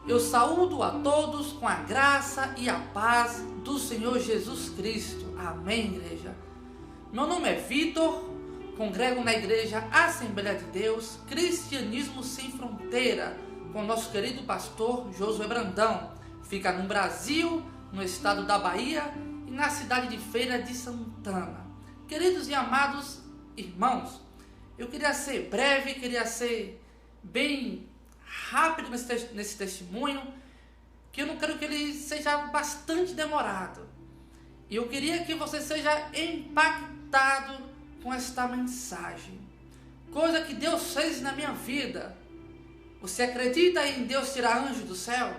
Eu saúdo a todos com a graça e a paz do Senhor Jesus Cristo. Amém, igreja. Meu nome é Vitor, congrego na igreja Assembleia de Deus, Cristianismo Sem Fronteira, com o nosso querido pastor Josué Brandão. Fica no Brasil, no estado da Bahia e na cidade de Feira de Santana. Queridos e amados irmãos, eu queria ser breve, queria ser bem rápido nesse testemunho, que eu não quero que ele seja bastante demorado. E eu queria que você seja impactado com esta mensagem. Coisa que Deus fez na minha vida. Você acredita em Deus tirar anjos do céu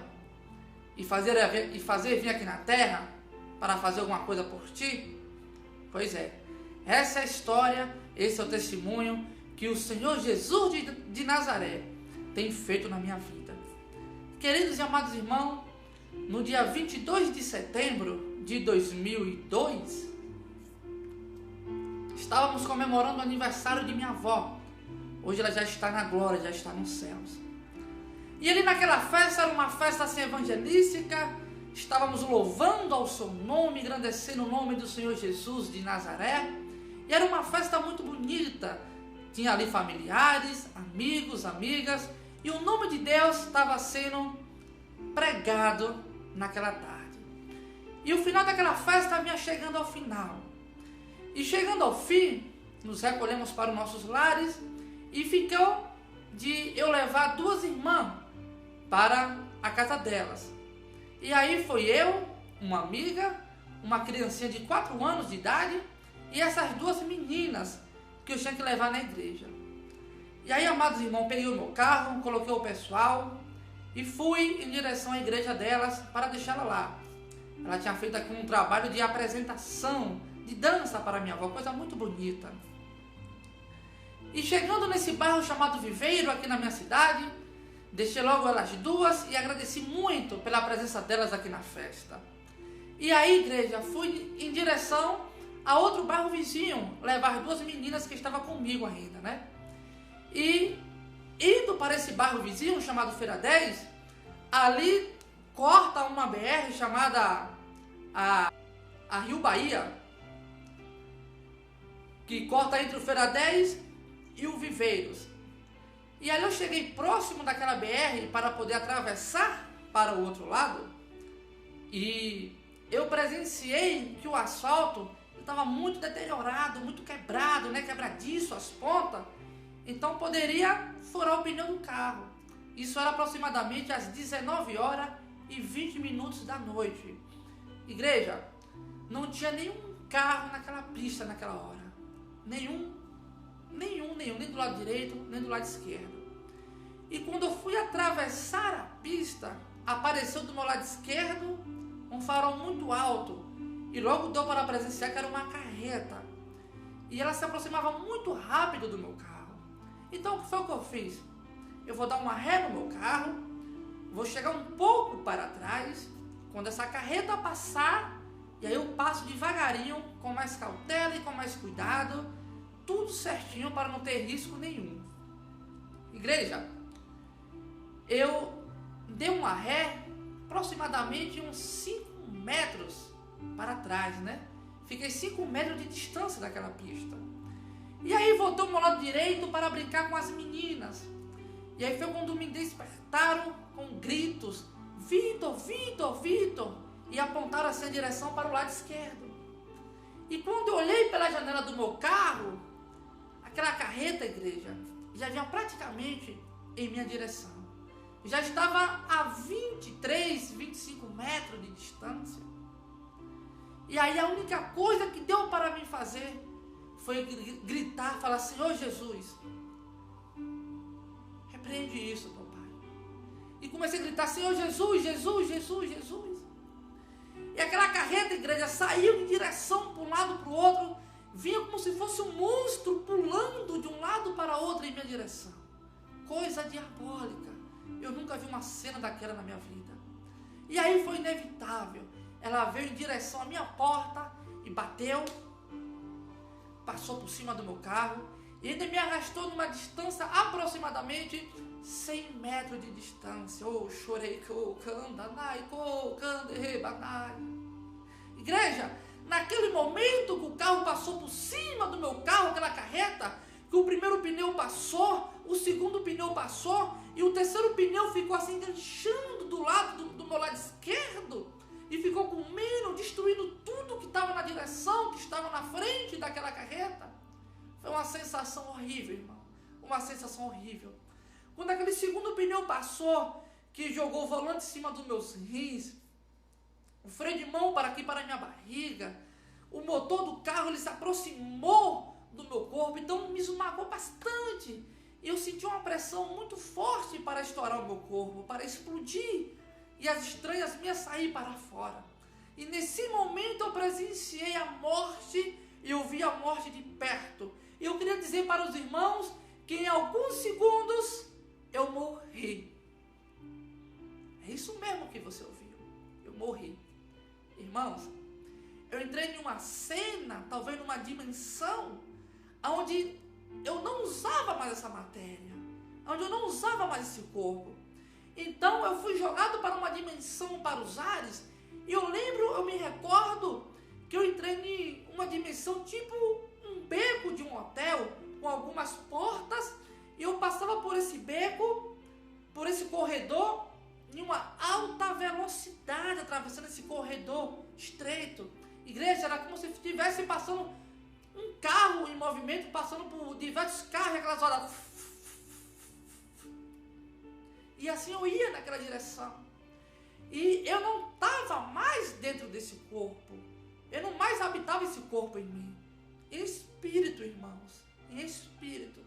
e fazer vir aqui na terra para fazer alguma coisa por ti? Pois é, essa é a história, esse é o testemunho que o Senhor Jesus de Nazaré tem feito na minha vida. Queridos e amados irmãos, no dia 22 de setembro de 2002, estávamos comemorando o aniversário de minha avó. Hoje ela já está na glória, já está nos céus. E ali naquela festa, era uma festa assim evangelística, estávamos louvando ao seu nome, engrandecendo o nome do Senhor Jesus de Nazaré. E era uma festa muito bonita, tinha ali familiares, amigos, amigas, e o nome de Deus estava sendo pregado naquela tarde. E o final daquela festa vinha chegando ao final. E chegando ao fim, nos recolhemos para os nossos lares e ficou de eu levar duas irmãs para a casa delas. E aí foi eu, uma amiga, uma criancinha de 4 anos de idade e essas duas meninas que eu tinha que levar na igreja. E aí, amados irmãos, peguei o meu carro, coloquei o pessoal e fui em direção à igreja delas para deixá-la lá. Ela tinha feito aqui um trabalho de apresentação, de dança para minha avó, coisa muito bonita. E chegando nesse bairro chamado Viveiro, aqui na minha cidade, deixei logo elas duas e agradeci muito pela presença delas aqui na festa. E aí, igreja, fui em direção a outro bairro vizinho, levar duas meninas que estavam comigo ainda, né? E indo para esse bairro vizinho, chamado Feira 10, ali corta uma BR chamada a Rio Bahia, que corta entre o Feira 10 e o Viveiros. E ali eu cheguei próximo daquela BR para poder atravessar para o outro lado, e eu presenciei que o asfalto estava muito deteriorado, muito quebrado, né? Quebradiço, as pontas. Então poderia furar o pneu do carro. Isso era aproximadamente às 19 horas e 20 minutos da noite. Igreja, não tinha nenhum carro naquela pista naquela hora. Nenhum, nem do lado direito, nem do lado esquerdo. E quando eu fui atravessar a pista, apareceu do meu lado esquerdo um farol muito alto. E logo deu para presenciar que era uma carreta. E ela se aproximava muito rápido do meu carro. Então o que foi que eu fiz? Eu vou dar uma ré no meu carro, vou chegar um pouco para trás, quando essa carreta passar, e aí eu passo devagarinho, com mais cautela e com mais cuidado, tudo certinho para não ter risco nenhum. Igreja, eu dei uma ré aproximadamente uns 5 metros para trás, né? Fiquei 5 metros de distância daquela pista. E aí voltei ao meu lado direito para brincar com as meninas. E aí foi quando me despertaram com gritos: Vitor, Vitor, Vitor! E apontaram assim a direção para o lado esquerdo. E quando eu olhei pela janela do meu carro, aquela carreta, igreja, já vinha praticamente em minha direção. Já estava a 23, 25 metros de distância. E aí a única coisa que deu para mim fazer foi gritar, falar: Senhor Jesus, repreende isso, papai. E comecei a gritar: Senhor Jesus, Jesus, Jesus, Jesus. E aquela carreta, igreja, saiu em direção para um lado para o outro, vinha como se fosse um monstro pulando de um lado para outro em minha direção. Coisa diabólica. Eu nunca vi uma cena daquela na minha vida. E aí foi inevitável. Ela veio em direção à minha porta e bateu, passou por cima do meu carro e ainda me arrastou numa distância aproximadamente 100 metros de distância. Oh, chorei, candanai, canderebanai. Igreja, naquele momento que o carro passou por cima do meu carro, aquela carreta, que o primeiro pneu passou, o segundo pneu passou, e o terceiro pneu ficou assim enganchando do lado do meu lado esquerdo, e ficou comendo, destruindo tudo que estava na direção, que estava na frente daquela carreta. Foi uma sensação horrível, irmão. Uma sensação horrível. Quando aquele segundo pneu passou, que jogou o volante em cima dos meus rins, o freio de mão para aqui, para a minha barriga, o motor do carro, ele se aproximou do meu corpo, então me esmagou bastante. E eu senti uma pressão muito forte para estourar o meu corpo, para explodir, e as estranhas minhas sair para fora. E nesse momento eu presenciei a morte, e eu vi a morte de perto. E eu queria dizer para os irmãos que em alguns segundos eu morri. É isso mesmo que você ouviu. Eu morri. Irmãos, eu entrei em uma cena, talvez numa dimensão, onde eu não usava mais essa matéria, onde eu não usava mais esse corpo. Então eu fui jogado para uma dimensão, para os ares, e eu me recordo que eu entrei em uma dimensão tipo um beco de um hotel, com algumas portas, e eu passava por esse beco, por esse corredor, em uma alta velocidade, atravessando esse corredor estreito. Igreja, era como se estivesse passando um carro em movimento, passando por diversos carros, aquelas horas. E assim eu ia naquela direção. E eu não estava mais dentro desse corpo. Eu não mais habitava esse corpo em mim. Em espírito, irmãos. Em espírito.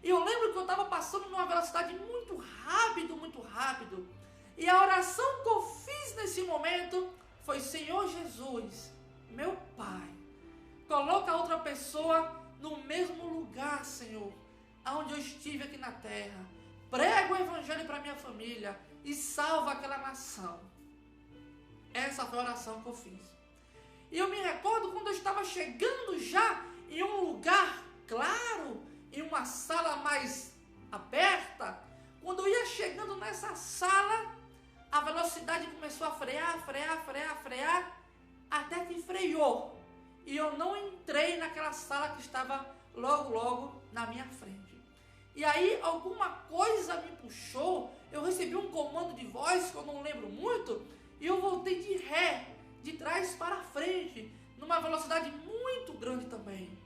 E eu lembro que eu estava passando numa velocidade muito rápido, muito rápido. E a oração que eu fiz nesse momento foi: Senhor Jesus, meu Pai, coloca outra pessoa no mesmo lugar, Senhor, aonde eu estive aqui na terra. Prega o evangelho para minha família e salva aquela nação. Essa foi a oração que eu fiz. E eu me recordo quando eu estava chegando já em um lugar claro, em uma sala mais aberta. Quando eu ia chegando nessa sala, a velocidade começou a frear, até que freou. E eu não entrei naquela sala que estava logo na minha frente. E aí alguma coisa me puxou, eu recebi um comando de voz que eu não lembro muito, e eu voltei de ré, de trás para frente, numa velocidade muito grande também.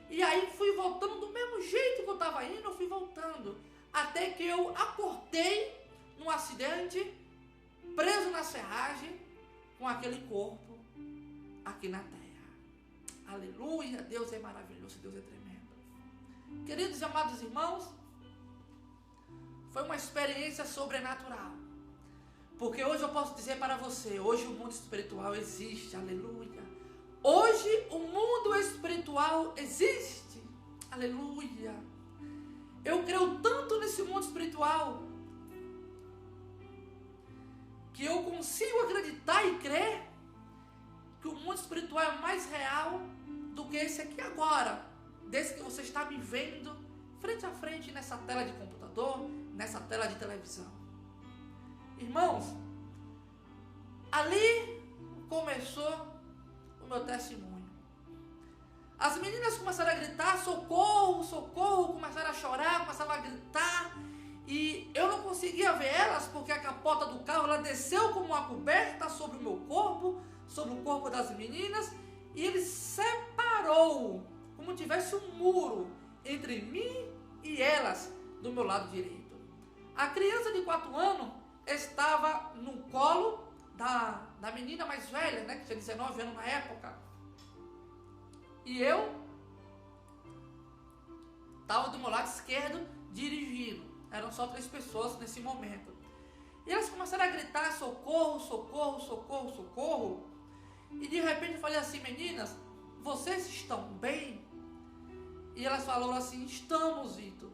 E aí fui voltando do mesmo jeito que eu estava indo, eu fui voltando, até que eu acordei num acidente, preso na serragem, com aquele corpo aqui na terra. Aleluia, Deus é maravilhoso, Deus é tremendo. Queridos e amados irmãos, foi uma experiência sobrenatural. Porque hoje eu posso dizer para você, hoje o mundo espiritual existe, aleluia. Hoje o mundo espiritual existe, aleluia. Eu creio tanto nesse mundo espiritual, que eu consigo acreditar e crer que o mundo espiritual é mais real do que esse aqui agora, desse que você está me vendo frente a frente nessa tela de computador, nessa tela de televisão. Irmãos, ali começou o meu testemunho. As meninas começaram a gritar: socorro, socorro, começaram a chorar, começaram a gritar, e eu não conseguia ver elas porque a capota do carro ela desceu como uma coberta sobre o meu corpo, sobre o corpo das meninas, e ele separou, como tivesse um muro entre mim e elas do meu lado direito. A criança de 4 anos estava no colo da menina mais velha, né, que tinha 19 anos na época. E eu estava do meu lado esquerdo dirigindo. Eram só 3 pessoas nesse momento. E elas começaram a gritar: socorro, socorro, socorro, socorro. E de repente eu falei assim: meninas, vocês estão bem? E elas falaram assim: estamos, Vitor.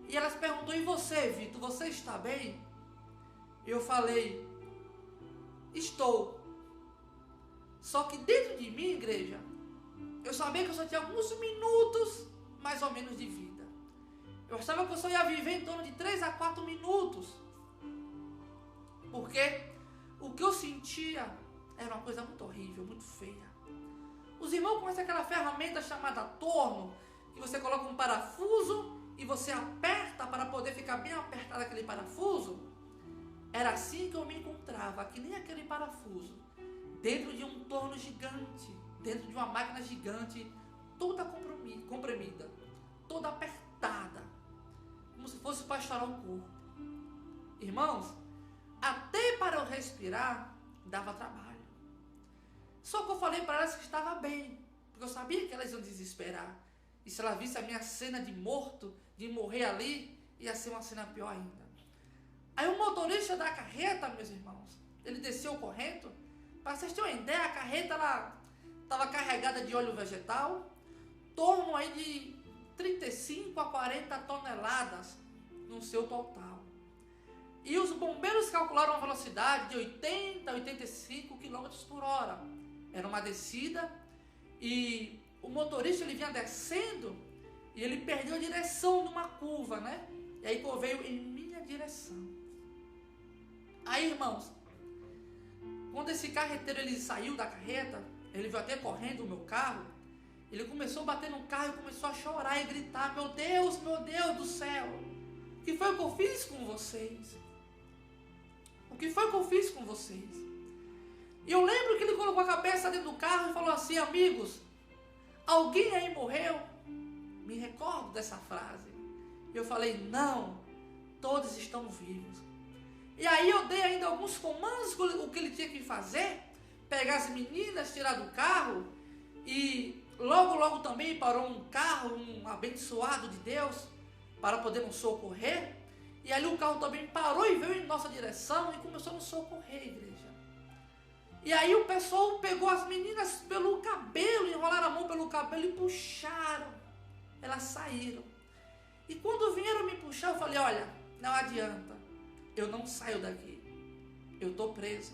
E elas perguntou: e você, Vitor, você está bem? E eu falei: estou. Só que dentro de mim, igreja, eu sabia que eu só tinha alguns minutos, mais ou menos, de vida. Eu achava que eu só ia viver em torno de 3 a 4 minutos. Porque o que eu sentia era uma coisa muito horrível, muito feia. Os irmãos conhecem aquela ferramenta chamada torno, que você coloca um parafuso e você aperta para poder ficar bem apertado aquele parafuso? Era assim que eu me encontrava, que nem aquele parafuso, dentro de um torno gigante, dentro de uma máquina gigante, toda comprimida, toda apertada, como se fosse para estourar o corpo. Irmãos, até para eu respirar, dava trabalho. Só que eu falei para elas que estava bem, porque eu sabia que elas iam desesperar. E se ela visse a minha cena de morto, de morrer ali, ia ser uma cena pior ainda. Aí o motorista da carreta, meus irmãos, ele desceu correndo. Para vocês terem uma ideia, a carreta estava carregada de óleo vegetal, torno aí de 35 a 40 toneladas no seu total. E os bombeiros calcularam a velocidade de 80 a 85 km por hora. Era uma descida e o motorista ele vinha descendo e ele perdeu a direção numa curva, né? E aí veio em minha direção. Aí, irmãos, quando esse carreteiro ele saiu da carreta, ele veio até correndo o meu carro, ele começou a bater no carro e começou a chorar e gritar: meu Deus do céu, o que foi que eu fiz com vocês? O que foi que eu fiz com vocês? E eu lembro que ele colocou a cabeça dentro do carro e falou assim: amigos, alguém aí morreu? Me recordo dessa frase. Eu falei: não, todos estão vivos. E aí eu dei ainda alguns comandos, o que ele tinha que fazer, pegar as meninas, tirar do carro, e logo também parou um carro, um abençoado de Deus, para poder nos socorrer. E ali o carro também parou e veio em nossa direção e começou a nos socorrer, igreja. E aí o pessoal pegou as meninas pelo cabelo, enrolaram a mão pelo cabelo e puxaram. Elas saíram. E quando vieram me puxar, eu falei: olha, não adianta, eu não saio daqui, eu estou preso.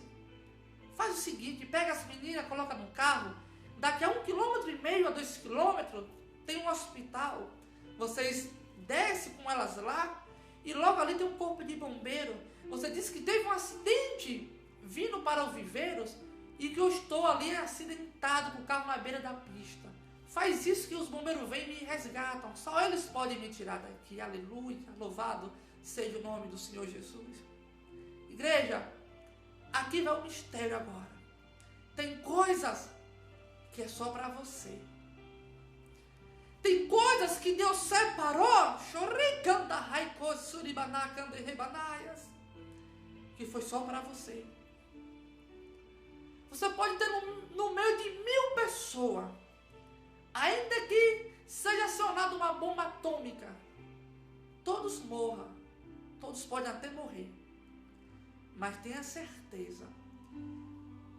Faz o seguinte, pega as meninas, coloca no carro, daqui a 1,5 km a 2 km tem um hospital, vocês descem com elas lá, e logo ali tem um corpo de bombeiro. Você disse que teve um acidente vindo para os viveiros e que eu estou ali acidentado com o carro na beira da pista. Faz isso que os bombeiros vêm e me resgatam. Só eles podem me tirar daqui. Aleluia, louvado seja o nome do Senhor Jesus. Igreja, aqui vai o mistério agora. Tem coisas que é só para você. Tem coisas que Deus separou, que foi só para você. Você pode ter no meio de 1000 pessoas, ainda que seja acionada uma bomba atômica, todos morram, todos podem até morrer, mas tenha certeza,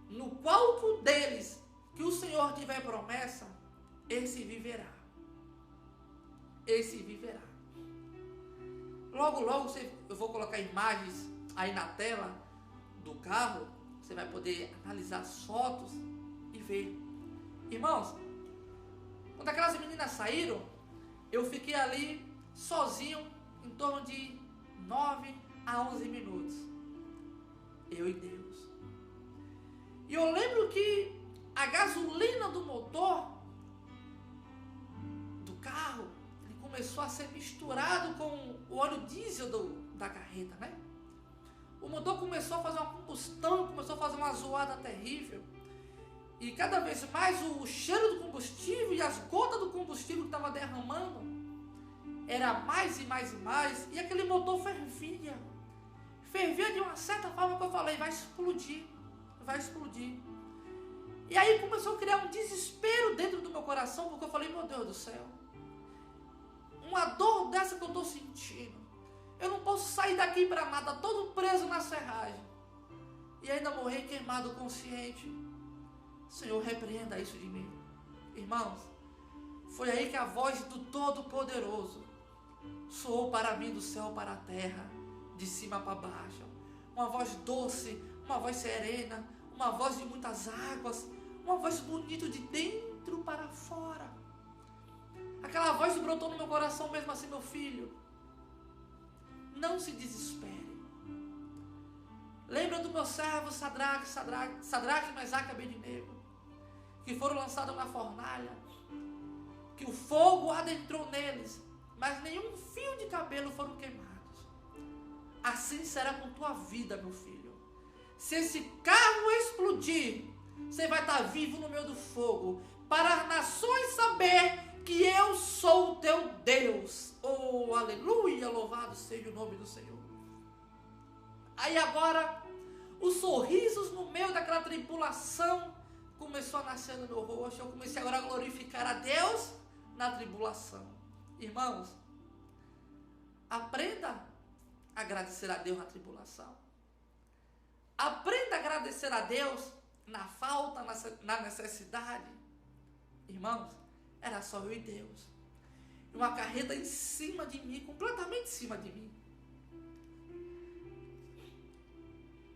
no qual deles que o Senhor tiver promessa, esse viverá. Esse viverá. Logo eu vou colocar imagens aí na tela do carro. Você vai poder analisar as fotos e ver. Irmãos, quando aquelas meninas saíram, eu fiquei ali sozinho em torno de 9 a 11 minutos. Eu e Deus. E eu lembro que a gasolina do motor do carro começou a ser misturado com o óleo diesel da carreta, né? O motor começou a fazer uma combustão, começou a fazer uma zoada terrível. E cada vez mais o cheiro do combustível e as gotas do combustível que estava derramando era mais e mais e mais. E aquele motor fervia. Fervia de uma certa forma que eu falei: vai explodir, vai explodir. E aí começou a criar um desespero dentro do meu coração, porque eu falei: meu Deus do céu, uma dor dessa que eu estou sentindo, eu não posso sair daqui para nada, todo preso na serragem, e ainda morrer queimado consciente. Senhor, repreenda isso de mim. Irmãos, foi aí que a voz do Todo-Poderoso soou para mim do céu para a terra, de cima para baixo. Uma voz doce, uma voz serena, uma voz de muitas águas, uma voz bonita de dentro para fora. Aquela voz brotou no meu coração mesmo assim: meu filho, não se desespere. Lembra do meu servo Sadraque, Mesaque e Abednego, que foram lançados na fornalha, que o fogo adentrou neles, mas nenhum fio de cabelo foram queimados. Assim será com tua vida, meu filho. Se esse carro explodir, você vai estar vivo no meio do fogo, para as nações saber que eu sou o teu Deus. Oh, aleluia, louvado seja o nome do Senhor. Aí agora, os sorrisos no meio daquela tribulação começou a nascer no meu rosto. Eu comecei agora a glorificar a Deus na tribulação. Irmãos, aprenda a agradecer a Deus na tribulação. Aprenda a agradecer a Deus na falta, na necessidade. Irmãos, era só eu e Deus. Uma carreta em cima de mim, completamente em cima de mim.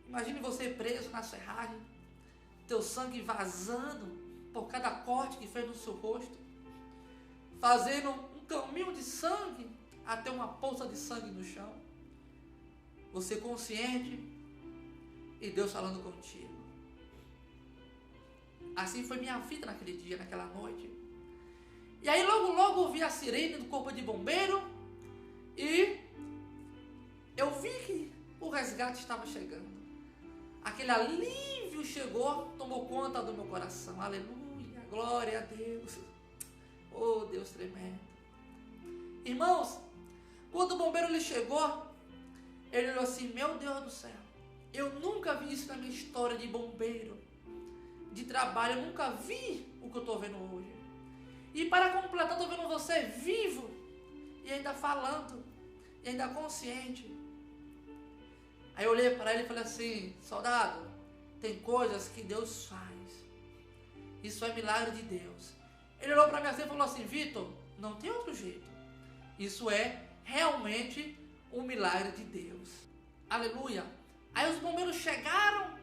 Imagine você preso na serragem, teu sangue vazando por cada corte que fez no seu rosto, fazendo um caminho de sangue até uma poça de sangue no chão. Você consciente e Deus falando contigo. Assim foi minha vida naquele dia, naquela noite. E aí logo ouvi a sirene do corpo de bombeiro e eu vi que o resgate estava chegando. Aquele alívio chegou, tomou conta do meu coração. Aleluia, glória a Deus. Oh, Deus tremendo. Irmãos, quando o bombeiro ele chegou, ele olhou assim, meu Deus do céu, eu nunca vi isso na minha história de bombeiro, de trabalho, eu nunca vi o que eu estou vendo hoje. E para completar, estou vendo você vivo, e ainda falando, e ainda consciente. Aí eu olhei para ele e falei assim, soldado, tem coisas que Deus faz. Isso é milagre de Deus. Ele olhou para mim assim e falou assim, Vitor, não tem outro jeito. Isso é realmente um milagre de Deus. Aleluia. Aí os bombeiros chegaram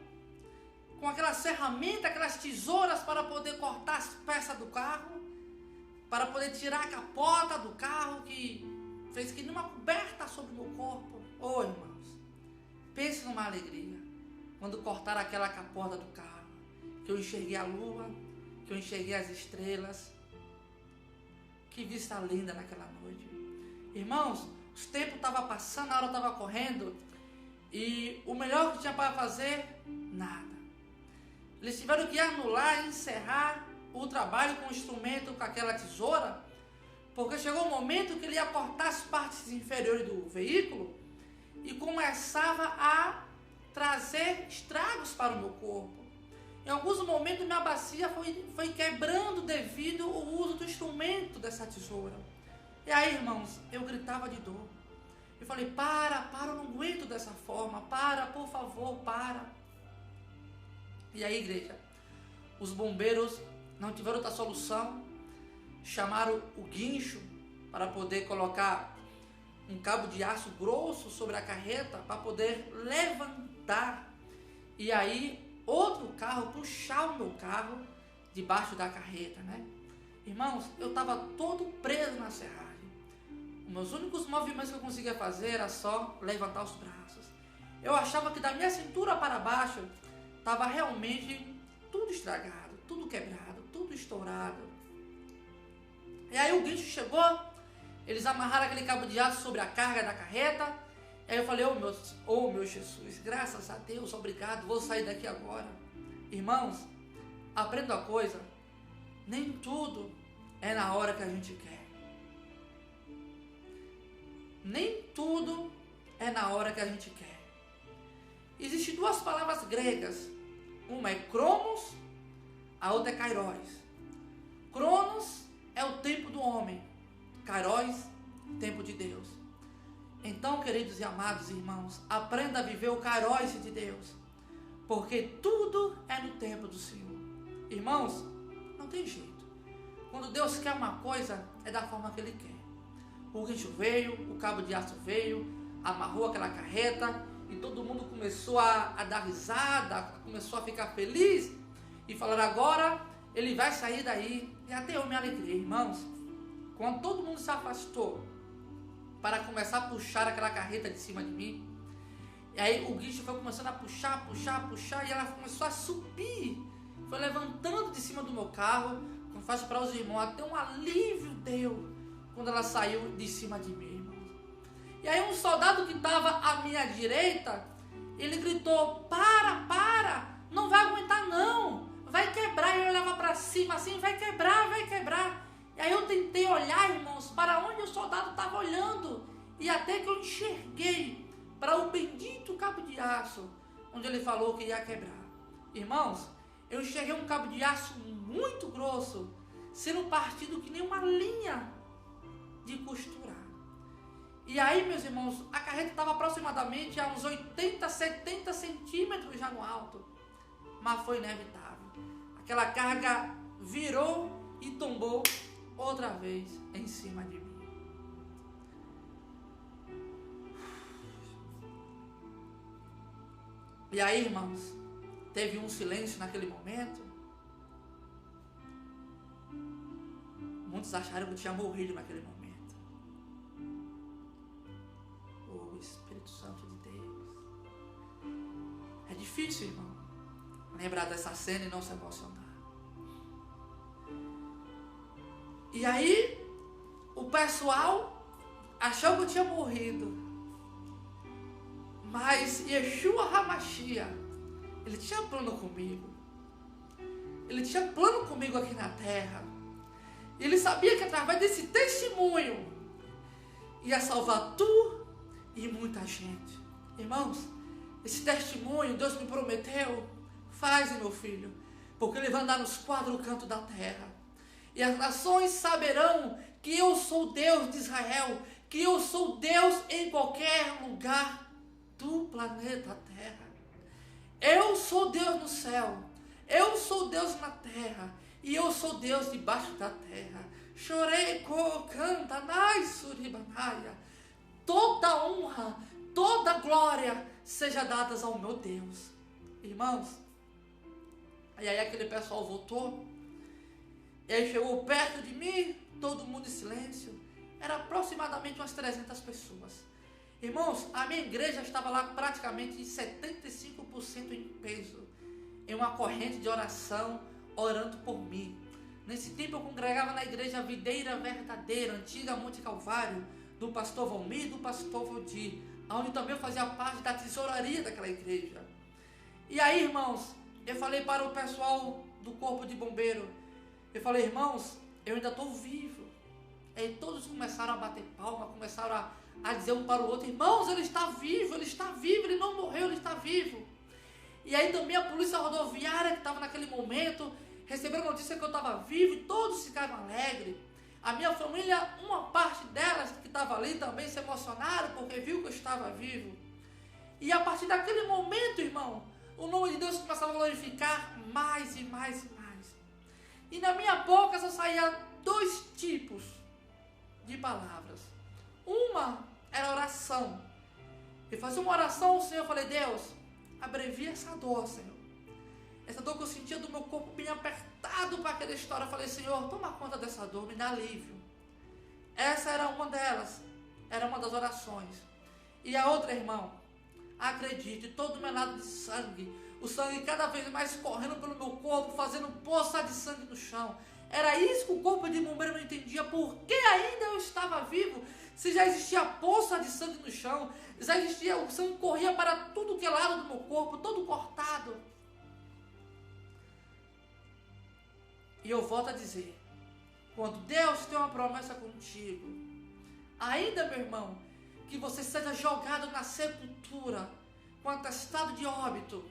com aquelas ferramentas, aquelas tesouras para poder cortar as peças do carro, para poder tirar a capota do carro que fez que nenhuma coberta sobre o meu corpo. Oh, irmãos, pense numa alegria quando cortaram aquela capota do carro, que eu enxerguei a lua, que eu enxerguei as estrelas. Que vista linda naquela noite. Irmãos, os tempos estavam passando, a hora estava correndo, e o melhor que tinha para fazer, nada. Eles tiveram que anular, encerrar o trabalho com o instrumento, com aquela tesoura, porque chegou um momento que ele ia cortar as partes inferiores do veículo e começava a trazer estragos para o meu corpo. Em alguns momentos minha bacia foi quebrando devido ao uso do instrumento dessa tesoura. E aí, irmãos, eu gritava de dor. Eu falei, para, eu não aguento dessa forma, para, por favor, para. E aí, igreja, os bombeiros não tiveram outra solução, chamaram o guincho para poder colocar um cabo de aço grosso sobre a carreta para poder levantar. E aí, outro carro puxar o meu carro debaixo da carreta, né? Irmãos, eu estava todo preso na serragem. Os meus únicos movimentos que eu conseguia fazer era só levantar os braços. Eu achava que da minha cintura para baixo estava realmente tudo estragado, tudo quebrado, tudo estourado. E aí o guincho chegou, eles amarraram aquele cabo de aço sobre a carga da carreta. E aí eu falei, oh meu Jesus, graças a Deus, obrigado, vou sair daqui agora. Irmãos, aprenda uma coisa, nem tudo é na hora que a gente quer. Nem tudo é na hora que a gente quer. Existem duas palavras gregas, uma é Cronos, a outra é Kairos. Cronos é o tempo do homem, Kairos, tempo de Deus. Então, queridos e amados irmãos, aprenda a viver o Kairos de Deus, porque tudo é no tempo do Senhor. Irmãos, não tem jeito. Quando Deus quer uma coisa, é da forma que Ele quer. O guincho veio, o cabo de aço veio, amarrou aquela carreta e todo mundo começou a dar risada, começou a ficar feliz e falar, agora ele vai sair daí. E até eu me alegrei, irmãos. Quando todo mundo se afastou, para começar a puxar aquela carreta de cima de mim. E aí o guincho foi começando a puxar, e ela começou a subir. Foi levantando de cima do meu carro. Confesso para os irmãos, até um alívio deu quando ela saiu de cima de mim, irmãos. E aí um soldado que estava à minha direita, ele gritou, para, não vai aguentar não, vai quebrar. E eu olhava para cima assim, vai quebrar. E aí eu tentei olhar, irmãos, para onde o soldado estava olhando. E até que eu enxerguei para o bendito cabo de aço, onde ele falou que ia quebrar. Irmãos, eu enxerguei um cabo de aço muito grosso, sendo partido que nem uma linha de costurar. E aí, meus irmãos, a carreta estava aproximadamente a uns 80, 70 centímetros já no alto. Mas foi inevitável. Aquela carga virou e tombou outra vez em cima de mim. E aí, irmãos, teve um silêncio naquele momento. Muitos acharam que eu tinha morrido naquele momento. O Espírito Santo de Deus. É difícil, irmão, lembrar dessa cena e não se emocionar. E aí, o pessoal achou que eu tinha morrido. Mas Yeshua HaMashiach, ele tinha plano comigo. Ele tinha plano comigo aqui na terra. E ele sabia que através desse testemunho ia salvar tu e muita gente. Irmãos, esse testemunho Deus me prometeu, faz, meu filho, porque ele vai andar nos 4 cantos da terra. E as nações saberão que eu sou Deus de Israel, que eu sou Deus em qualquer lugar do planeta Terra. Eu sou Deus no céu, eu sou Deus na terra, e eu sou Deus debaixo da terra. Chorei, canta, naisuribanaya. Toda honra, toda glória seja dadas ao meu Deus. Irmãos, e aí aquele pessoal voltou, e aí chegou perto de mim, todo mundo em silêncio. Era aproximadamente umas 300 pessoas. Irmãos, a minha igreja estava lá praticamente em 75% em peso, em uma corrente de oração, orando por mim. Nesse tempo eu congregava na igreja Videira Verdadeira, antiga Monte Calvário, do pastor Valmir e do pastor Valdir, onde também eu fazia parte da tesouraria daquela igreja. E aí, irmãos, eu falei para o pessoal do corpo de bombeiro, eu falei, irmãos, eu ainda estou vivo. E aí todos começaram a bater palma, começaram a dizer um para o outro, irmãos, ele está vivo, ele não morreu, ele está vivo. E aí também a polícia rodoviária que estava naquele momento, recebeu a notícia que eu estava vivo e todos ficaram alegres. A minha família, uma parte delas que estava ali também se emocionaram porque viu que eu estava vivo. E a partir daquele momento, irmão, o nome de Deus começava a glorificar mais e mais e mais. E na minha boca só saía 2 tipos de palavras. Uma era oração. Eu fazia uma oração ao Senhor, eu falei, Deus, abrevia essa dor, Senhor. Essa dor que eu sentia do meu corpo bem apertado para aquela história. Eu falei, Senhor, toma conta dessa dor, me dá alívio. Essa era uma delas, era uma das orações. E a outra, irmão, acredite, todo o meu lado de sangue, o sangue cada vez mais correndo pelo meu corpo, fazendo poça de sangue no chão. Era isso que o corpo de bombeiro não entendia, por que ainda eu estava vivo, se já existia poça de sangue no chão, já existia, o sangue corria para tudo que é lado do meu corpo, todo cortado. E eu volto a dizer, quando Deus tem uma promessa contigo, ainda, meu irmão, que você seja jogado na sepultura, com atestado de óbito,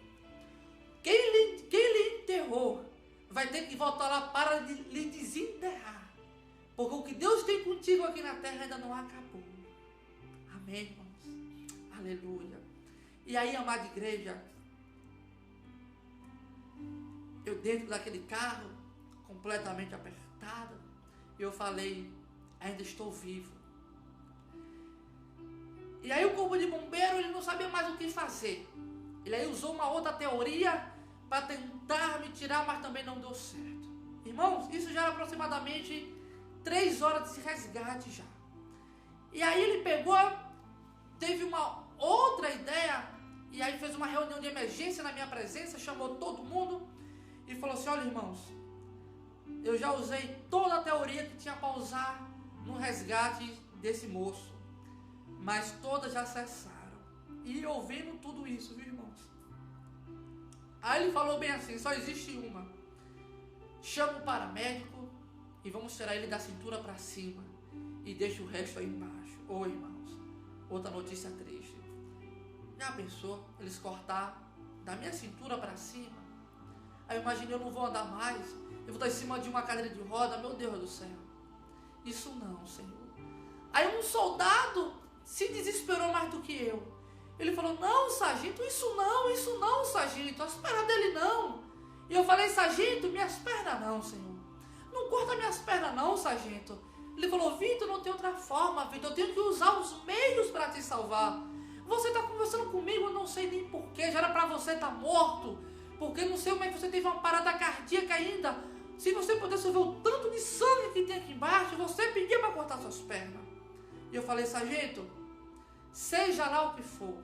quem lhe enterrou, vai ter que voltar lá para lhe desenterrar. Porque o que Deus tem contigo aqui na terra ainda não acabou. Amém, irmãos? Aleluia. E aí, amada igreja, eu dentro daquele carro, completamente apertado, eu falei, ainda estou vivo. E aí o corpo de bombeiro, ele não sabia mais o que fazer. Ele aí usou uma outra teoria para tentar me tirar, mas também não deu certo. Irmãos, isso já era aproximadamente 3 horas de resgate já. E aí ele pegou, teve uma outra ideia, e aí fez uma reunião de emergência na minha presença, chamou todo mundo e falou assim: olha, irmãos, eu já usei toda a teoria que tinha para usar no resgate desse moço, mas todas já cessaram. E ouvindo tudo isso, viu, irmãos? Aí ele falou bem assim: só existe uma. Chama o paramédico e vamos tirar ele da cintura para cima e deixa o resto aí embaixo. Ô, irmãos, outra notícia triste. Já pensou eles cortar da minha cintura para cima? Aí eu imaginei, eu não vou andar mais, eu vou estar em cima de uma cadeira de roda, meu Deus do céu. Isso não, Senhor. Aí um soldado se desesperou mais do que eu. Ele falou: não, sargento, isso não, sargento, as pernas dele não. E eu falei: sargento, minhas pernas não, Senhor. Não corta minhas pernas não, sargento. Ele falou: Vitor, não tem outra forma, Vitor, eu tenho que usar os meios para te salvar. Você está conversando comigo, eu não sei nem porquê, já era para você estar morto, porque não sei como é que você teve uma parada cardíaca ainda. Se você pudesse ver o tanto de sangue que tem aqui embaixo, você pedia para cortar suas pernas. E eu falei: sargento, seja lá o que for,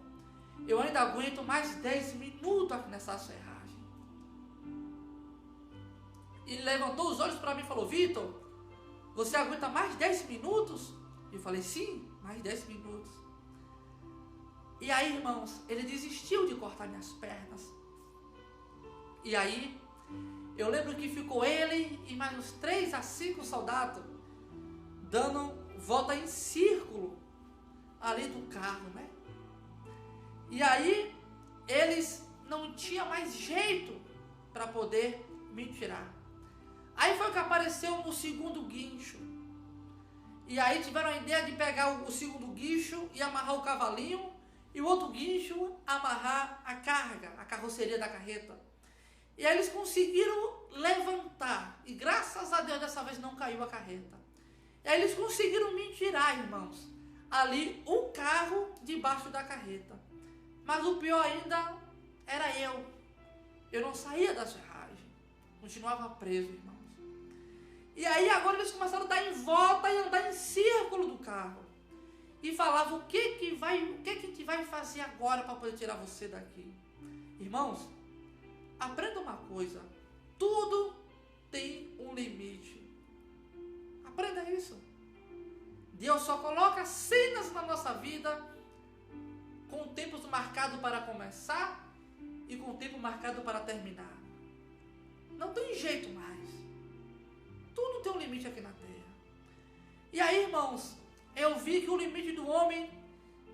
eu ainda aguento mais 10 minutos aqui nessa serragem. E ele levantou os olhos para mim e falou: Vitor, você aguenta mais 10 minutos? E eu falei: sim, mais 10 minutos. E aí, irmãos, ele desistiu de cortar minhas pernas. E aí, eu lembro que ficou ele e mais uns 3 a 5 soldados dando volta em círculo ali do carro, né? E aí, eles não tinham mais jeito para poder me tirar. Aí foi que apareceu o segundo guincho. E aí tiveram a ideia de pegar o segundo guincho e amarrar o cavalinho, e o outro guincho amarrar a carga, a carroceria da carreta. E aí eles conseguiram levantar, e graças a Deus dessa vez não caiu a carreta. E aí eles conseguiram me tirar, irmãos, ali o carro debaixo da carreta. Mas o pior ainda era eu. Eu não saía da serragem, continuava preso, irmãos. E aí agora eles começaram a dar em volta e andar em círculo do carro. E falavam: o que a gente vai fazer agora para poder tirar você daqui? Irmãos, aprenda uma coisa: tudo tem um limite. Aprenda isso. Deus só coloca cenas na nossa vida com tempos marcados para começar e com tempo marcado para terminar. Não tem jeito mais. Tudo tem um limite aqui na terra. E aí, irmãos, eu vi que o limite do homem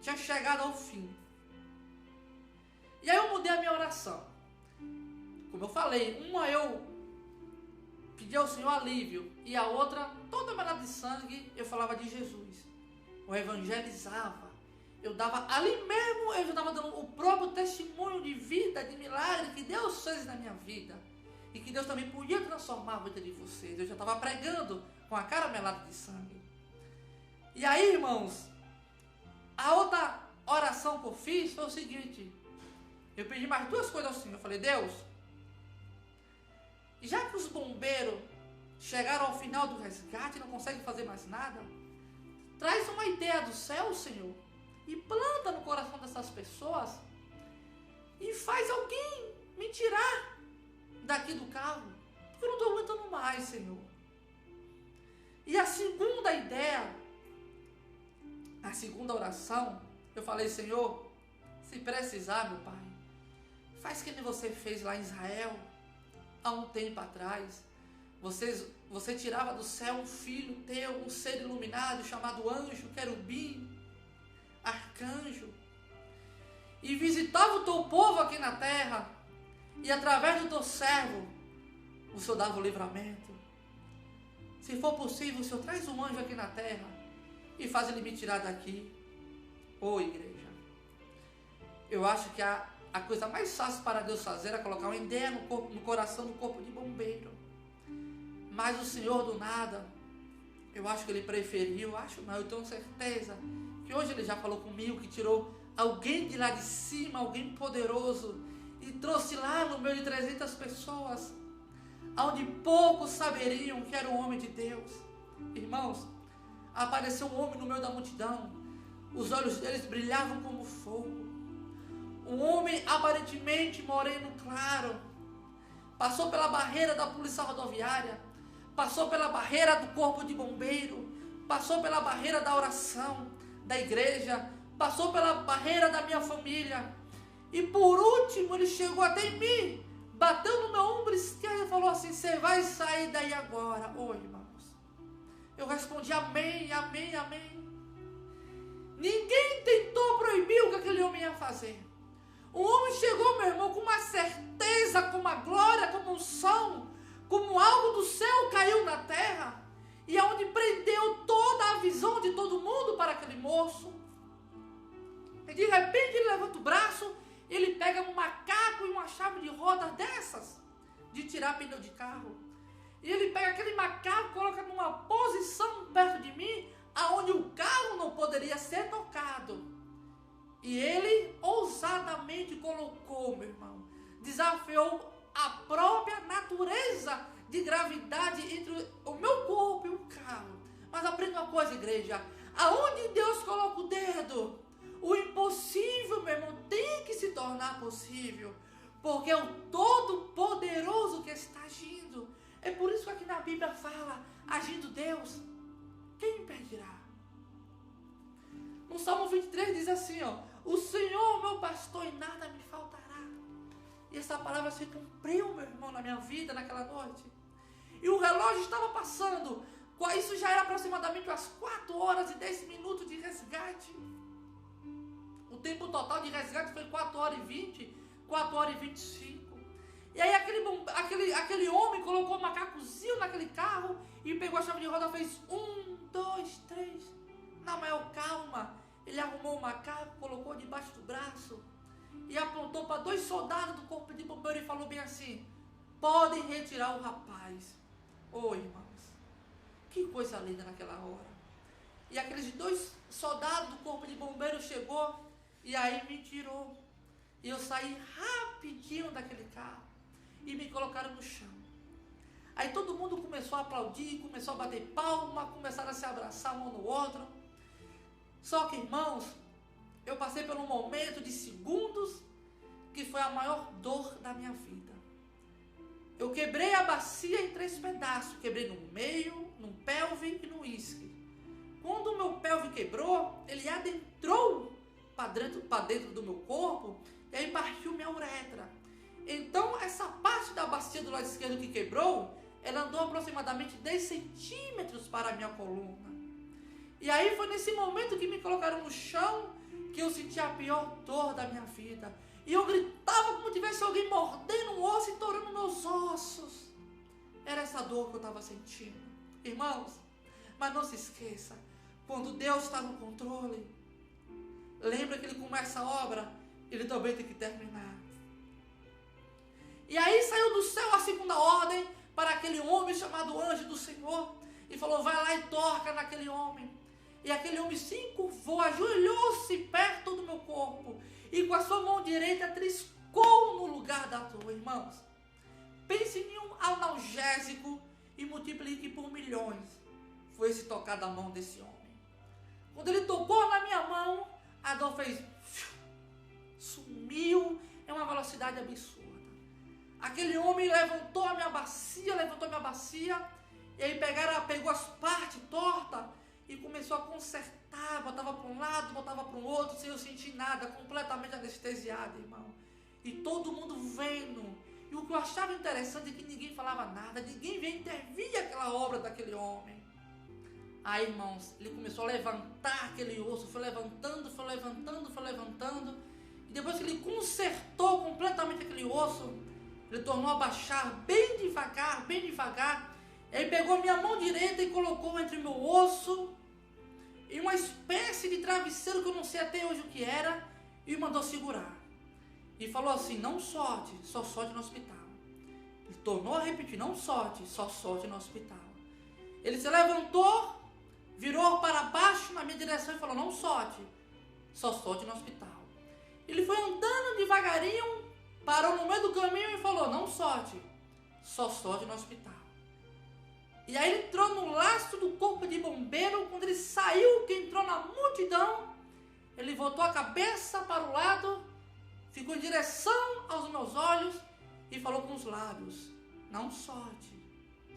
tinha chegado ao fim. E aí eu mudei a minha oração. Como eu falei, uma eu pedi ao Senhor alívio, e a outra, toda manada de sangue, eu falava de Jesus. Eu evangelizava. Eu dava ali mesmo, eu já estava dando o próprio testemunho de vida, de milagre que Deus fez na minha vida. E que Deus também podia transformar a vida de vocês. Eu já estava pregando com a cara melada de sangue. E aí, irmãos, a outra oração que eu fiz foi o seguinte: eu pedi mais 2 coisas ao Senhor. Eu falei: Deus, já que os bombeiros chegaram ao final do resgate e não conseguem fazer mais nada, traz uma ideia do céu, Senhor, e planta no coração dessas pessoas e faz alguém me tirar daqui do carro, porque eu não estou aguentando mais, Senhor. E a segunda ideia, a segunda oração, eu falei: Senhor, se precisar, meu Pai, faz que nem você fez lá em Israel, há um tempo atrás. Você tirava do céu um filho teu, um ser iluminado chamado anjo, querubim, arcanjo, e visitava o teu povo aqui na terra, e através do teu servo, o Senhor dava o livramento. Se for possível, o Senhor traz um anjo aqui na terra e faz ele me tirar daqui. Ô igreja, eu acho que a coisa mais fácil para Deus fazer é colocar uma ideia no coração do corpo de bombeiro. Mas o Senhor do nada, eu acho que Ele preferiu, eu tenho certeza que hoje Ele já falou comigo, que tirou alguém de lá de cima, alguém poderoso, e trouxe lá no meio de 300 pessoas, onde poucos saberiam que era o homem de Deus. Irmãos, apareceu um homem no meio da multidão. Os olhos deles brilhavam como fogo. Um homem aparentemente moreno claro. Passou pela barreira da polícia rodoviária. Passou pela barreira do corpo de bombeiro. Passou pela barreira da oração, da igreja. Passou pela barreira da minha família. E por último ele chegou até em mim. Bateu no meu ombro esquerdo e falou assim: você vai sair daí agora. Oi, irmãos. Eu respondi: amém, amém, amém. Ninguém tentou proibir o que aquele homem ia fazer. O homem chegou, meu irmão, com uma certeza, com uma glória, com uma unção, como algo do céu caiu na terra, e aonde prendeu toda a visão de todo mundo para aquele moço. E de repente ele levanta o braço, ele pega um macaco e uma chave de roda dessas, de tirar pneu de carro. E ele pega aquele macaco, coloca numa posição perto de mim, aonde o carro não poderia ser tocado. E ele ousadamente colocou, meu irmão, desafiou a própria natureza de gravidade entre o meu corpo e o carro. Mas aprenda uma coisa, igreja: aonde Deus coloca o dedo, o impossível, meu irmão, tem que se tornar possível, porque é o Todo-Poderoso que está agindo. É por isso que aqui na Bíblia fala: agindo Deus, quem impedirá? No Salmo 23 diz assim, ó: o Senhor, meu pastor, e nada me faltará. E essa palavra se cumpriu, meu irmão, na minha vida naquela noite. E o relógio estava passando. Isso já era aproximadamente umas 4 horas e 10 minutos de resgate. O tempo total de resgate foi 4 horas e 20, 4 horas e 25. E aí aquele homem colocou um macacozinho naquele carro e pegou a chave de roda e fez 1, 2, 3. Na maior calma, ele arrumou o macaco, colocou debaixo do braço e apontou para 2 soldados do corpo de bombeiro e falou bem assim: podem retirar o rapaz. Ô, irmãos, que coisa linda naquela hora. E aqueles 2 soldados do corpo de bombeiro chegou e aí me tirou. E eu saí rapidinho daquele carro e me colocaram no chão. Aí todo mundo começou a aplaudir, começou a bater palma, começaram a se abraçar um no outro. Só que, irmãos, eu passei por um momento de segundos que foi a maior dor da minha vida. Eu quebrei a bacia em 3 pedaços. Quebrei no meio, no pelve e no isque. Quando o meu pelve quebrou, ele adentrou para dentro do meu corpo e aí partiu minha uretra. Então, essa parte da bacia do lado esquerdo que quebrou, ela andou aproximadamente 10 centímetros para a minha coluna. E aí foi nesse momento que me colocaram no chão que eu senti a pior dor da minha vida. E eu gritava como se tivesse alguém mordendo um osso e torando meus ossos. Era essa dor que eu estava sentindo. Irmãos, mas não se esqueça, quando Deus está no controle, lembra que Ele começa a obra, Ele também tem que terminar. E aí saiu do céu a segunda ordem para aquele homem chamado anjo do Senhor e falou: vai lá e toca naquele homem. E aquele homem se encurvou, ajoelhou-se perto do meu corpo e com a sua mão direita triscou no lugar da dor. Irmãos, pense em um analgésico e multiplique por milhões. Foi esse tocar da mão desse homem. Quando ele tocou na minha mão, a dor fez... sumiu em uma velocidade absurda. Aquele homem levantou a minha bacia, e aí pegou as partes tortas e começou a consertar, botava para um lado, botava para o outro, sem eu sentir nada, completamente anestesiado, irmão. E todo mundo vendo. E o que eu achava interessante é que ninguém falava nada, ninguém veio intervir aquela obra daquele homem. Aí, irmãos, ele começou a levantar aquele osso, foi levantando, e depois que ele consertou completamente aquele osso, ele tornou a baixar bem devagar, Ele pegou minha mão direita e colocou entre meu osso e uma espécie de travesseiro que eu não sei até hoje o que era, e mandou segurar. E falou assim: não solte, só solte no hospital. Ele tornou a repetir: não solte, só solte no hospital. Ele se levantou, virou para baixo na minha direção e falou: não solte, só solte no hospital. Ele foi andando devagarinho, parou no meio do caminho e falou: não solte, só solte no hospital. E aí ele entrou no lastro do corpo de bombeiro. Quando ele saiu, que entrou na multidão, ele voltou a cabeça para o lado, ficou em direção aos meus olhos e falou com os lábios: não solte,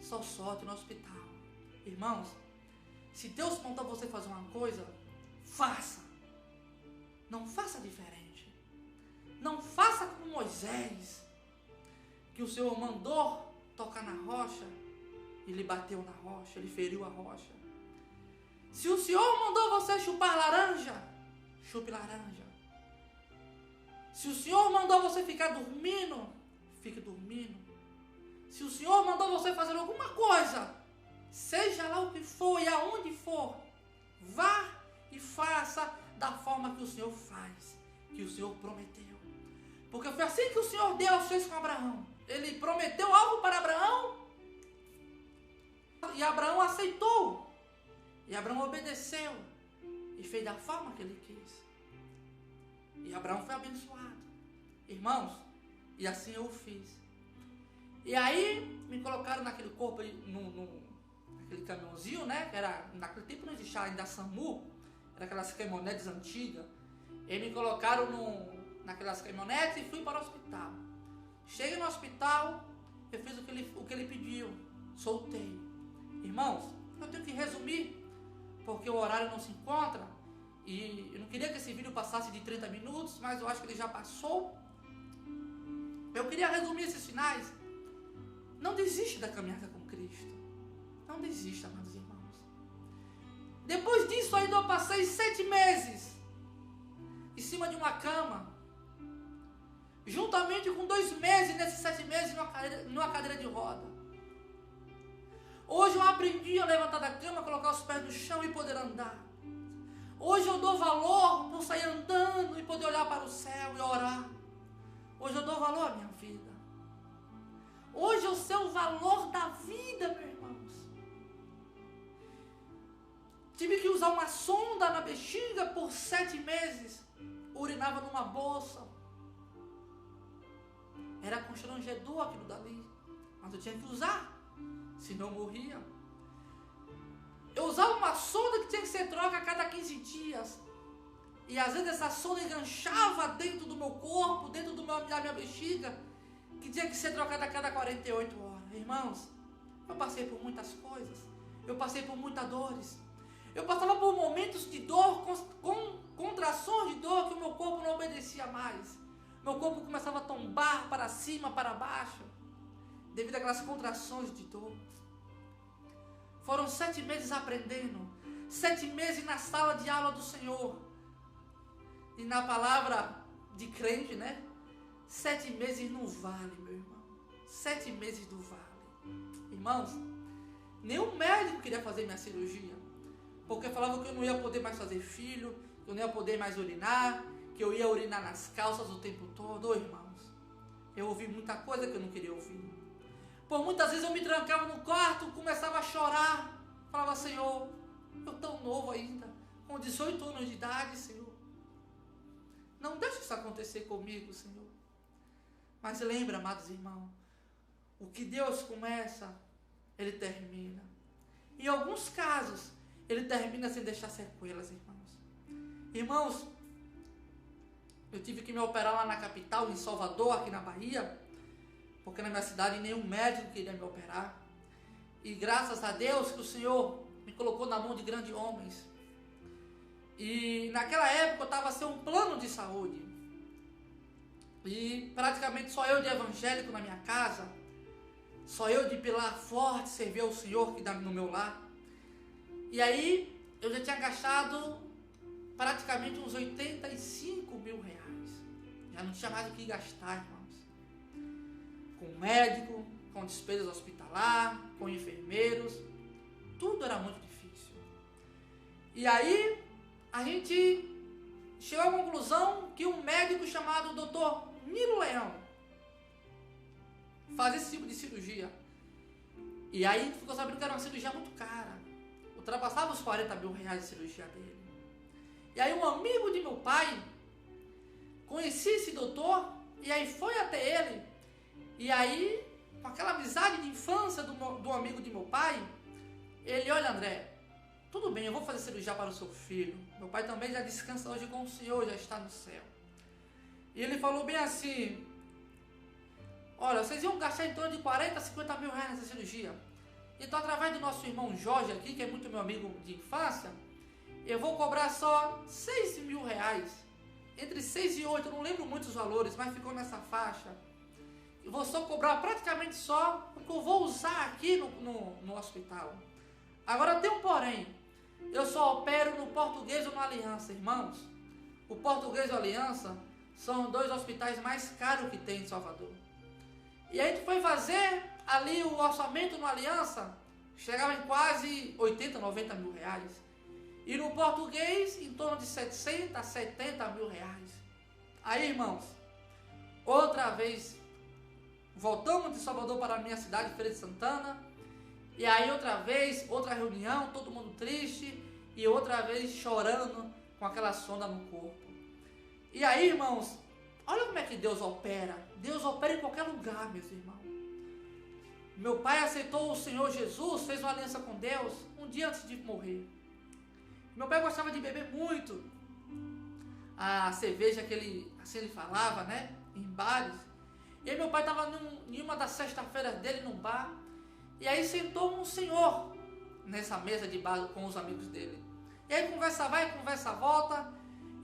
só solte no hospital. Irmãos, se Deus mandou você fazer uma coisa, faça. Não faça diferente. Não faça como Moisés, que o Senhor mandou tocar na rocha, ele bateu na rocha, ele feriu a rocha. Se o Senhor mandou você chupar laranja, chupe laranja. Se o Senhor mandou você ficar dormindo, fique dormindo. Se o Senhor mandou você fazer alguma coisa, seja lá o que for e aonde for, vá e faça da forma que o Senhor faz, que o Senhor prometeu. Porque foi assim que o Senhor Deus fez com Abraão. Ele prometeu algo para Abraão e Abraão aceitou. E Abraão obedeceu e fez da forma que ele quis. E Abraão foi abençoado. Irmãos, e assim eu o fiz. E aí me colocaram naquele corpo, naquele caminhãozinho, né? Que era, naquele tempo não existia ainda SAMU, era aquelas caminhonetes antigas. E me colocaram naquelas caminhonetes e fui para o hospital. Cheguei no hospital, eu fiz o que ele pediu, soltei. Irmãos, eu tenho que resumir, porque o horário não se encontra, e eu não queria que esse vídeo passasse de 30 minutos, mas eu acho que ele já passou. Eu queria resumir esses finais. Não desiste da caminhada com Cristo. Não desista, amados irmãos. Depois disso ainda eu passei 7 meses em cima de uma cama, juntamente com 2 meses, nesses 7 meses, numa cadeira de roda. Hoje eu aprendi a levantar da cama, colocar os pés no chão e poder andar. Hoje eu dou valor por sair andando e poder olhar para o céu e orar. Hoje eu dou valor à minha vida. Hoje eu sei o valor da vida, meus irmãos. Tive que usar uma sonda na bexiga por 7 meses. Urinava numa bolsa. Era constrangedor aquilo dali. Mas eu tinha que usar. Senão eu morria. Eu usava uma sonda que tinha que ser troca a cada 15 dias. E às vezes essa sonda enganchava dentro do meu corpo, dentro da minha bexiga, que tinha que ser trocada a cada 48 horas. Irmãos, eu passei por muitas coisas. Eu passei por muitas dores. Eu passava por momentos de dor, com contrações de dor, que o meu corpo não obedecia mais. Meu corpo começava a tombar para cima, para baixo, devido àquelas contrações de dor. Foram 7 meses aprendendo, 7 meses na sala de aula do Senhor. E na palavra de crente, né? 7 meses não vale, meu irmão. 7 meses não vale. Irmãos, nenhum médico queria fazer minha cirurgia, porque falava que eu não ia poder mais fazer filho, que eu não ia poder mais urinar, que eu ia urinar nas calças o tempo todo. Irmãos, eu ouvi muita coisa que eu não queria ouvir. Por muitas vezes eu me trancava no quarto, começava a chorar, falava: Senhor, eu tão novo ainda, com 18 anos de idade, Senhor, não deixe isso acontecer comigo, Senhor. Mas lembra, amados irmãos, o que Deus começa, Ele termina. Em alguns casos, Ele termina sem deixar sequelas, irmãos. Irmãos, eu tive que me operar lá na capital, em Salvador, aqui na Bahia, porque na minha cidade nenhum médico queria me operar. E graças a Deus que o Senhor me colocou na mão de grandes homens. E naquela época eu estava sem um plano de saúde. E praticamente só eu de evangélico na minha casa, só eu de pilar forte servir ao Senhor que dá no meu lar. E aí eu já tinha gastado praticamente uns 85 mil reais. Já não tinha mais o que gastar, irmãos. Com médico, com despesas hospitalar, com enfermeiros, tudo era muito difícil. E aí a gente chegou à conclusão que um médico chamado Dr. Nilo Leão fazia esse tipo de cirurgia. E aí a gente ficou sabendo que era uma cirurgia muito cara. Ultrapassava os 40 mil reais de cirurgia dele. E aí um amigo de meu pai conhecia esse doutor, e aí foi até ele. E aí, com aquela amizade de infância do amigo de meu pai, Ele, olha André, tudo bem, eu vou fazer cirurgia para o seu filho. Meu pai também já descansa hoje com o Senhor, já está no céu. E ele falou bem assim, olha, vocês iam gastar em torno de 40, 50 mil reais nessa cirurgia. Então, através do nosso irmão Jorge aqui, que é muito meu amigo de infância, eu vou cobrar só 6 mil reais. Entre 6 e 8, eu não lembro muito os valores, mas ficou nessa faixa. Eu vou só cobrar praticamente só o que eu vou usar aqui no hospital. Agora tem um porém. Eu só opero no Português ou no Aliança, irmãos. O Português e o Aliança são 2 hospitais mais caros que tem em Salvador. E a gente foi fazer ali o orçamento no Aliança, chegava em quase 80, 90 mil reais. E no Português, em torno de 60, 70 mil reais. Aí, irmãos, outra vez, voltamos de Salvador para a minha cidade, Feira de Santana. E aí, outra vez, outra reunião, todo mundo triste. E outra vez chorando com aquela sonda no corpo. E aí, irmãos, olha como é que Deus opera. Deus opera em qualquer lugar, meus irmãos. Meu pai aceitou o Senhor Jesus, fez uma aliança com Deus um dia antes de morrer. Meu pai gostava de beber muito a cerveja que ele, assim ele falava, né, em bares. E aí meu pai estava em uma das sexta-feiras dele num bar. E aí sentou um senhor nessa mesa de bar com os amigos dele. E aí conversa vai, conversa volta.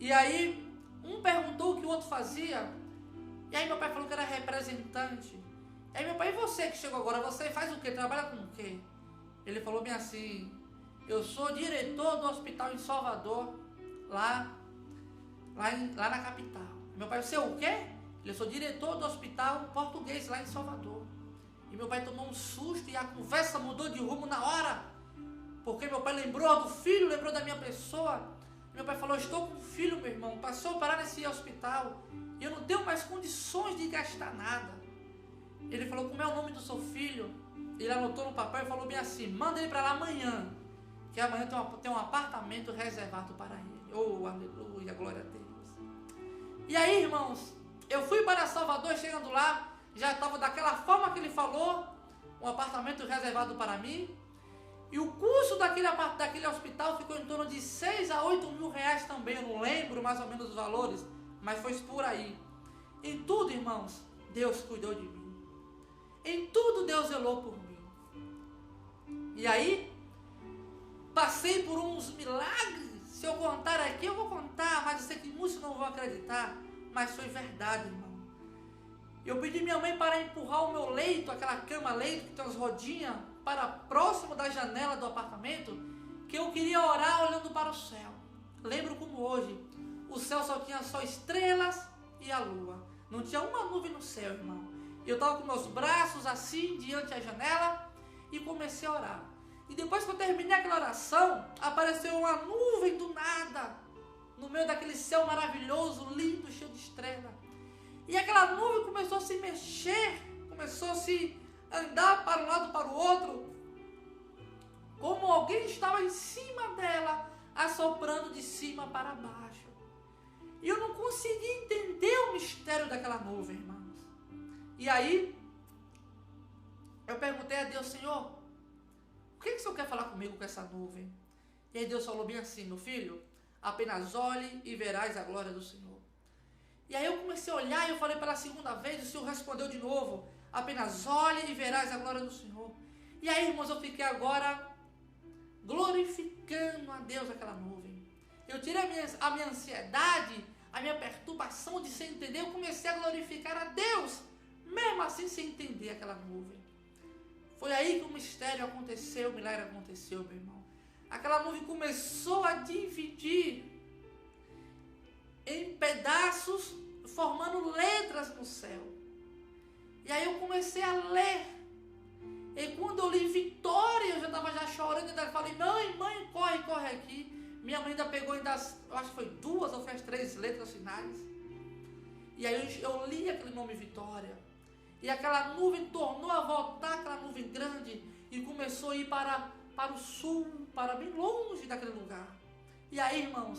E aí um perguntou o que o outro fazia. E aí meu pai falou que era representante. E aí meu pai, e você que chegou agora, você faz o quê? Trabalha com o quê? Ele falou bem assim, eu sou diretor do hospital em Salvador, lá na capital. Meu pai, você é o quê? Eu sou diretor do hospital português lá em Salvador. E meu pai tomou um susto e a conversa mudou de rumo na hora. Porque meu pai lembrou do filho, lembrou da minha pessoa. Meu pai falou, estou com um filho, meu irmão, passou a parar nesse hospital. E eu não tenho mais condições de gastar nada. Ele falou, como é o nome do seu filho? Ele anotou no papel e falou bem assim, manda ele para lá amanhã. Que amanhã tem um apartamento reservado para ele. Oh, aleluia, glória a Deus. E aí, irmãos, eu fui para Salvador, chegando lá, já estava daquela forma que ele falou, um apartamento reservado para mim. E o custo daquele hospital ficou em torno de 6 a 8 mil reais também. Eu não lembro mais ou menos os valores, mas foi por aí. Em tudo, irmãos, Deus cuidou de mim. Em tudo Deus zelou por mim. E aí, passei por uns milagres. Se eu contar aqui, eu vou contar, mas eu sei que muitos não vão acreditar. Mas foi verdade, irmão. Eu pedi minha mãe para empurrar o meu leito, aquela cama-leito que tem as rodinhas, para próximo da janela do apartamento, que eu queria orar olhando para o céu. Lembro como hoje, o céu só tinha só estrelas e a lua. Não tinha uma nuvem no céu, irmão. Eu estava com meus braços assim, diante da janela, e comecei a orar. E depois que eu terminei aquela oração, apareceu uma nuvem do nada, no meio daquele céu maravilhoso, lindo, cheio de estrelas. E aquela nuvem começou a se mexer, começou a se andar para um lado para o outro, como alguém estava em cima dela, assoprando de cima para baixo. E eu não consegui entender o mistério daquela nuvem, irmãos. E aí, eu perguntei a Deus, Senhor, o que o Senhor quer falar comigo com essa nuvem? E aí Deus falou bem assim, meu filho, apenas olhe e verás a glória do Senhor. E aí eu comecei a olhar e eu falei pela segunda vez, o Senhor respondeu de novo, apenas olhe e verás a glória do Senhor. E aí, irmãos, eu fiquei agora glorificando a Deus aquela nuvem. Eu tirei a minha ansiedade, a minha perturbação de sem entender, eu comecei a glorificar a Deus, mesmo assim sem entender aquela nuvem. Foi aí que o mistério aconteceu, o milagre aconteceu, meu irmão. Aquela nuvem começou a dividir em pedaços, formando letras no céu. E aí eu comecei a ler. E quando eu li Vitória, eu já estava chorando, ainda falei, mãe, corre aqui. Minha mãe ainda pegou, eu acho que foi 2 ou 3 letras finais. E aí eu li aquele nome Vitória. E aquela nuvem tornou a voltar, aquela nuvem grande, e começou a ir para o sul, para bem longe daquele lugar. E aí, irmãos,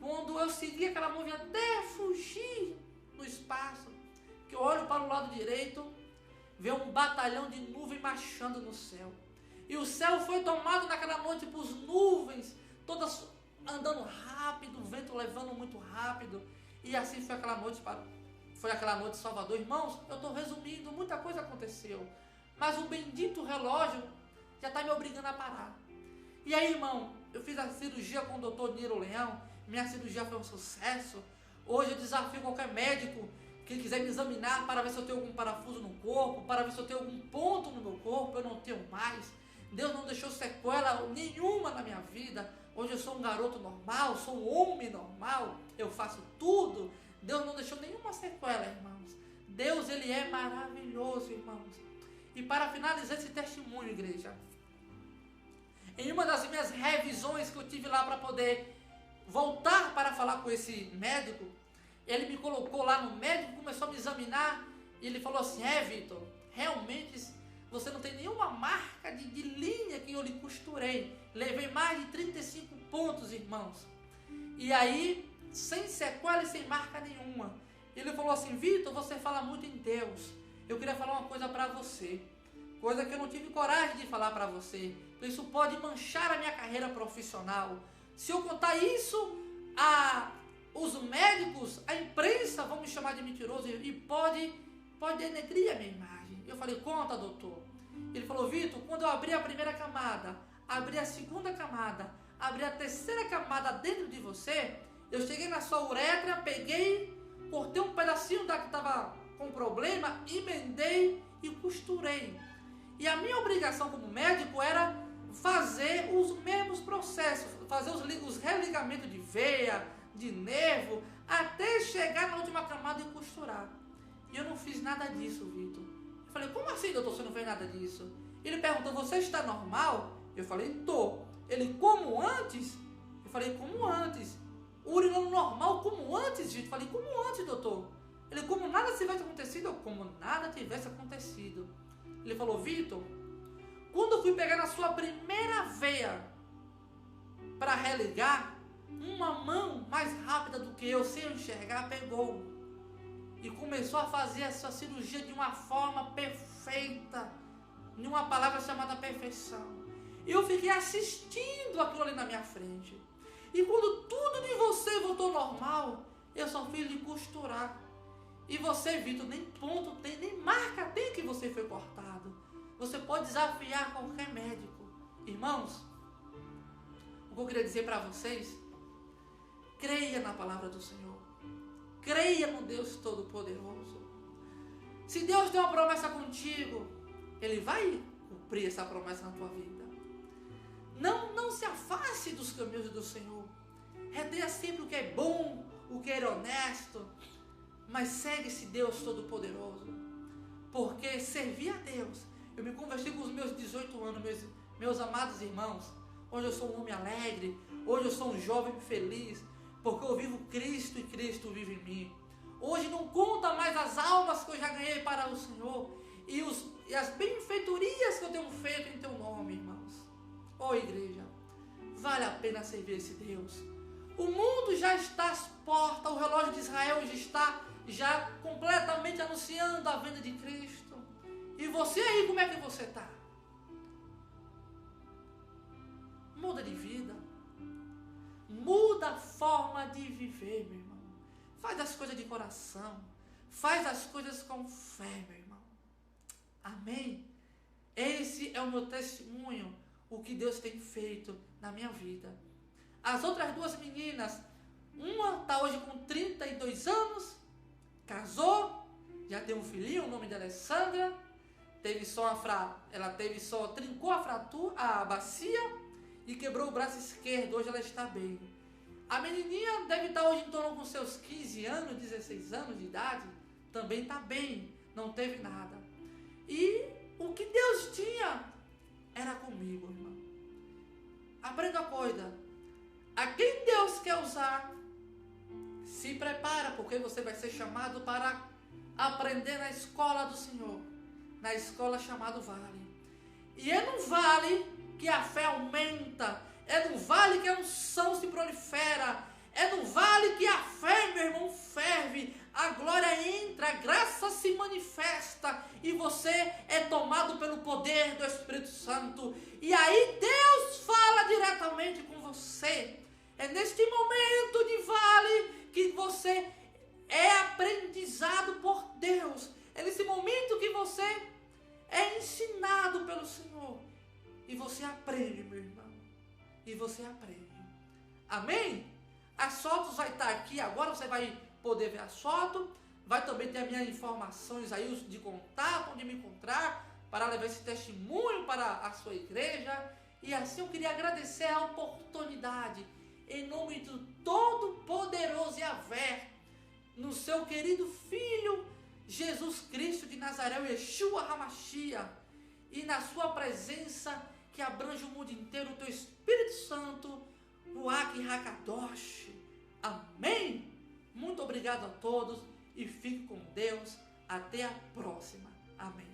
quando eu segui aquela nuvem até fugir no espaço, que eu olho para o lado direito, vê um batalhão de nuvem marchando no céu. E o céu foi tomado naquela noite por nuvens, todas andando rápido, o vento levando muito rápido. E assim foi aquela noite em Salvador. Irmãos, eu estou resumindo, muita coisa aconteceu. Mas o bendito relógio já está me obrigando a parar. E aí, irmão, eu fiz a cirurgia com o doutor Niro Leão. Minha cirurgia foi um sucesso. Hoje eu desafio qualquer médico que quiser me examinar para ver se eu tenho algum parafuso no corpo, para ver se eu tenho algum ponto no meu corpo. Eu não tenho mais. Deus não deixou sequela nenhuma na minha vida. Hoje eu sou um garoto normal, sou um homem normal, eu faço tudo. Deus não deixou nenhuma sequela, irmãos. Deus, Ele é maravilhoso, irmãos. E para finalizar esse testemunho, igreja, em uma das minhas revisões que eu tive lá para poder voltar para falar com esse médico, ele me colocou lá no médico, começou a me examinar, e ele falou assim: Vitor, realmente você não tem nenhuma marca de linha que eu lhe costurei. Levei mais de 35 pontos, irmãos. E aí, sem sequela e sem marca nenhuma. Ele falou assim: Vitor, você fala muito em Deus. Eu queria falar uma coisa para você. Coisa que eu não tive coragem de falar para você. Isso pode manchar a minha carreira profissional. Se eu contar isso, os médicos, a imprensa vão me chamar de mentiroso e pode denegrir a minha imagem. Eu falei: conta, doutor. Ele falou: Vitor, quando eu abri a primeira camada, abri a segunda camada, abri a terceira camada dentro de você, eu cheguei na sua uretra, peguei, cortei um pedacinho da que estava com problema, emendei e costurei. E a minha obrigação como médico era fazer os mesmos processos, fazer os religamentos de veia, de nervo, até chegar na última camada e costurar. E eu não fiz nada disso, Vitor. Eu falei: como assim, doutor, você não fez nada disso? Ele perguntou: você está normal? Eu falei: tô. Ele: como antes? Eu falei: como antes? Urinando normal como antes, Vitor? Eu falei: como antes, doutor? Ele: como nada tivesse acontecido? Eu: como nada tivesse acontecido. Ele falou: Vitor, quando eu fui pegar na sua primeira veia para religar, uma mão mais rápida do que eu, sem enxergar, pegou e começou a fazer essa cirurgia de uma forma perfeita, em uma palavra chamada perfeição. E eu fiquei assistindo aquilo ali na minha frente. E quando tudo de você voltou normal, eu só fiz de costurar. E você, Vitor, nem ponto tem, nem marca tem que você foi cortado. Você pode desafiar qualquer médico. Irmãos, o que eu queria dizer para vocês: creia na palavra do Senhor. Creia no Deus Todo-Poderoso. Se Deus tem uma promessa contigo, Ele vai cumprir essa promessa na tua vida. Não se afaste dos caminhos do Senhor. Retenha sempre o que é bom, o que é honesto. Mas segue esse Deus Todo-Poderoso. Porque servir a Deus. Eu me converti com os meus 18 anos, meus amados irmãos. Hoje eu sou um homem alegre. Hoje eu sou um jovem feliz. Porque eu vivo Cristo e Cristo vive em mim. Hoje não conta mais as almas que eu já ganhei para o Senhor. E as benfeitorias que eu tenho feito em teu nome, irmãos. Ó, igreja, vale a pena servir esse Deus. O mundo já está às portas. O relógio de Israel já completamente anunciando a vinda de Cristo. E você aí, como é que você está? Muda de vida. Muda a forma de viver, meu irmão. Faz as coisas de coração. Faz as coisas com fé, meu irmão. Amém? Esse é o meu testemunho, o que Deus tem feito na minha vida. As outras duas meninas, uma está hoje com 32 anos, casou, já tem um filhinho, o nome dela é Sandra, trincou a bacia e quebrou o braço esquerdo, hoje ela está bem. A menininha deve estar hoje em torno com seus 15 anos, 16 anos de idade, também está bem, não teve nada. E o que Deus tinha era comigo, irmão. Aprenda a coisa. A quem Deus quer usar, se prepara, porque você vai ser chamado para aprender na escola do Senhor, na escola chamada Vale. E é no Vale que a fé aumenta, é no Vale que a unção se prolifera, é no Vale que a fé, meu irmão, ferve, a glória entra, a graça se manifesta e você é tomado pelo poder do Espírito Santo. E aí Deus fala diretamente com você. É neste momento de vale que você é aprendizado por Deus. É nesse momento que você é ensinado pelo Senhor. E você aprende, meu irmão. E você aprende. Amém? As fotos vai estar aqui agora, você vai poder ver as fotos. Vai também ter as minhas informações aí de contato, onde me encontrar, para levar esse testemunho para a sua igreja. E assim eu queria agradecer a oportunidade, em nome do Todo-Poderoso Yahvé, no seu querido Filho, Jesus Cristo de Nazaré, o Yeshua HaMashiach, e na sua presença que abrange o mundo inteiro, o teu Espírito Santo, Ruach HaKadosh. Amém? Muito obrigado a todos e fique com Deus. Até a próxima. Amém.